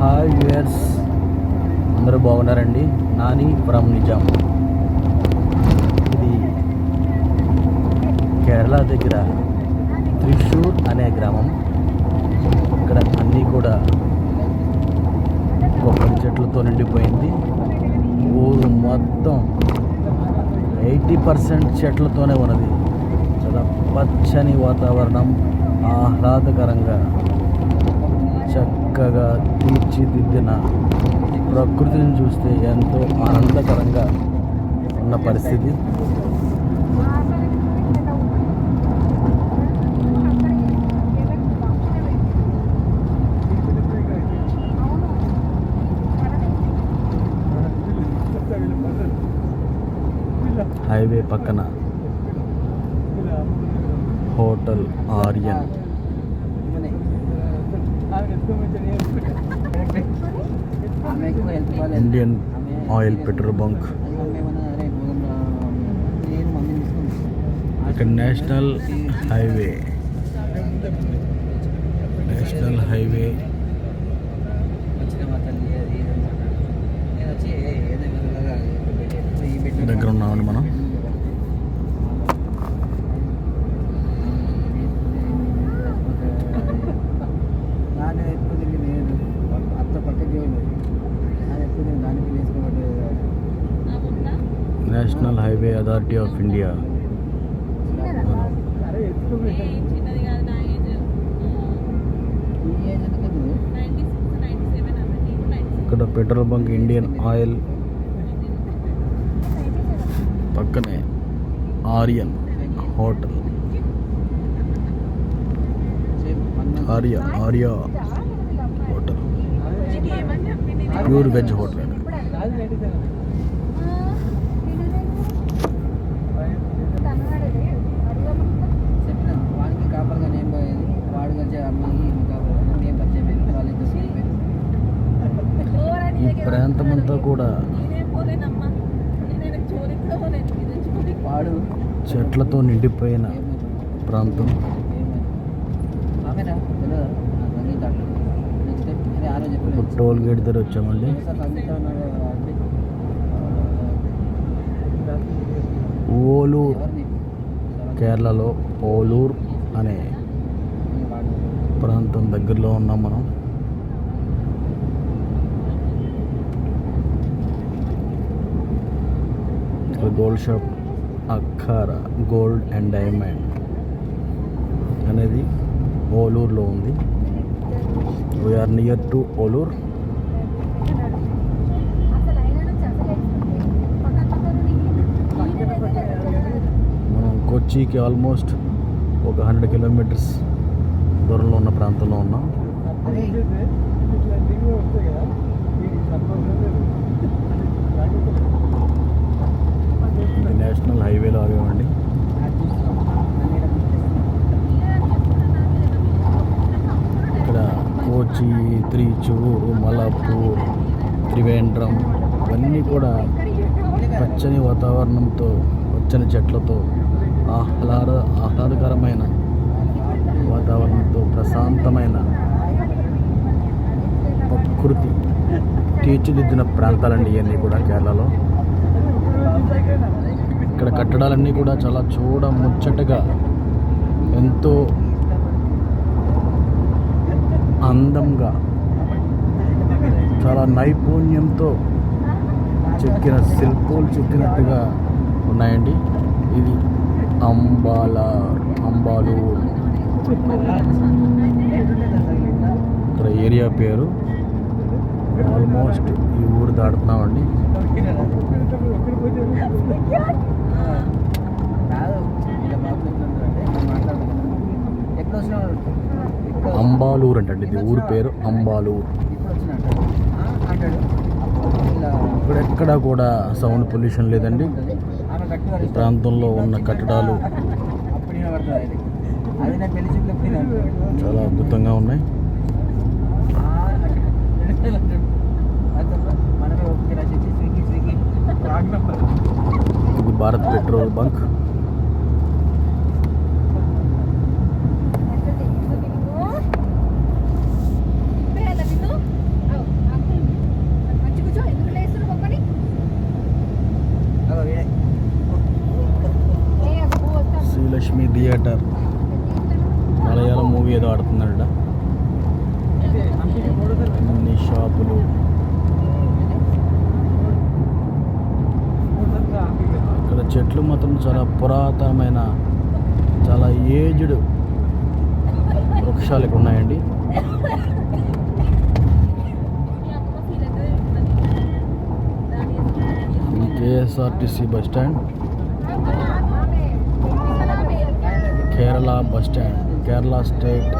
Hi viewers, అందరూ బాగున్నారండి. Nani from Nizam. ఇది కేరళ దగ్గర త్రిశూర్ అనే గ్రామం. ఇక్కడ అన్నీ కూడా కొబ్బరి చెట్లతో నిండిపోయింది. ఊరు మొత్తం 80% చెట్లతోనే ఉన్నది. చాలా పచ్చని వాతావరణం, ఆహ్లాదకరంగా చక్కగా తీర్చిదిద్దిన ప్రకృతిని చూస్తే ఎంతో ఆనందకరంగా ఉన్న పరిస్థితి. హైవే పక్కన hotel Aryan, Indian oil petrol bunk, ఇక్కడ నేషనల్ హైవే దగ్గర ఉన్నామండి మనం. National highway authority of India. ఇక్కడ పెట్రోల్ బంక్, ఇండియన్ ఆయిల్, పక్కనే Aryan hotel, Arya hotel, pure veg hotel. ఈ ప్రాంతమంతా కూడా చెట్లతో నిండిపోయిన ప్రాంతం. ఇప్పుడు టోల్ గేట్ దగ్గర వచ్చామండి. ఓలూర్, కేరళలో ఓలూర్ అనే ప్రాంతం దగ్గరలో ఉన్నాం మనం. Gold shop Akhara gold and diamond అనేది ఓలూర్లో ఉంది. We're near to Olur. మనం కొచ్చికి ఆల్మోస్ట్ ఒక 100 కిలోమీటర్స్ దూరంలో ఉన్న ప్రాంతంలో ఉన్నాం. ఇది నేషనల్ హైవేలో ఆగామండి. ఇక్కడ కోచి, త్రిచూర్, మలపూర్, త్రివేంద్రం ఇవన్నీ కూడా పచ్చని వాతావరణంతో, పచ్చని చెట్లతో, ఆహ్లాదకరమైన వాతావరణంతో, ప్రశాంతమైన ప్రకృతి తీర్చిదిద్దిన ప్రాంతాలండి ఇవన్నీ కూడా కేరళలో. ఇక్కడ కట్టడాలన్నీ కూడా చాలా ముచ్చటగా, ఎంతో అందంగా, చాలా నైపుణ్యంతో చెక్కిన శిల్పాలు చెక్కినట్టుగా ఉన్నాయండి. ఇది అంబాలూర్ ఇక్కడ ఏరియా పేరు. ఆల్మోస్ట్ ఈ ఊరు దాడుతున్నామండి. అంబాలూర్ అంటండి, ఇది ఊరు పేరు అంబాలూర్. ఇక్కడెక్కడా కూడా సౌండ్ పొల్యూషన్ లేదండి. ఈ ప్రాంతంలో ఉన్న కట్టడాలు చాలా అద్భుతంగా ఉన్నాయి. ఇది భారత్ పెట్రోల్ బంక్. చెట్లు మాత్రం చాలా పురాతనమైన, చాలా ఏజ్డ్ వృక్షాలు ఇక్కడ ఉన్నాయండి. ఈ KSRTC bus stand, Kerala bus stand, Kerala state